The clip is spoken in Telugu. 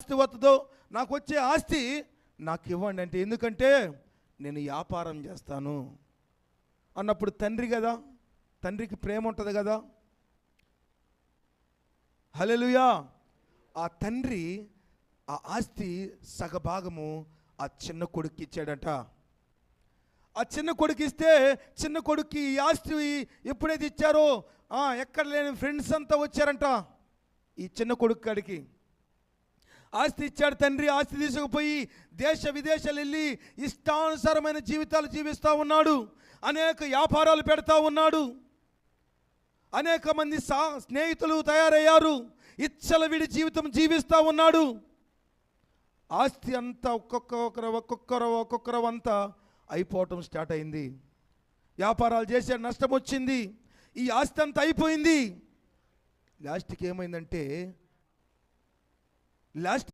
ఆస్తి వస్తుందో, నాకు వచ్చే ఆస్తి నాకు ఇవ్వండి అంటే, ఎందుకంటే నేను వ్యాపారం చేస్తాను అన్నప్పుడు తండ్రి కదా, తండ్రికి ప్రేమ ఉంటుంది కదా. హల్లెలూయా. ఆ తండ్రి ఆ ఆస్తి సగభాగము ఆ చిన్న కొడుకు ఇచ్చాడట. ఆ చిన్న కొడుకు ఇస్తే చిన్న కొడుక్కి ఈ ఆస్తి ఎప్పుడైతే ఇచ్చారో ఎక్కడ లేని ఫ్రెండ్స్ అంతా వచ్చారంట ఈ చిన్న కొడుకు కాడికి. ఆస్తి ఇచ్చాడు తండ్రి. ఆస్తి తీసుకుపోయి దేశ విదేశాలు వెళ్ళి ఇష్టానుసారమైన జీవితాలు జీవిస్తూ ఉన్నాడు. అనేక వ్యాపారాలు పెడతా ఉన్నాడు. అనేక మంది స్నేహితులు తయారయ్యారు. ఇచ్చలవిడి జీవితం జీవిస్తూ ఉన్నాడు. ఆస్తి అంతా ఒక్కొక్కరు అంతా అయిపోవటం స్టార్ట్ అయింది. వ్యాపారాలు చేసే నష్టం వచ్చింది. ఈ ఆస్తి అంతా అయిపోయింది. లాస్ట్కి ఏమైందంటే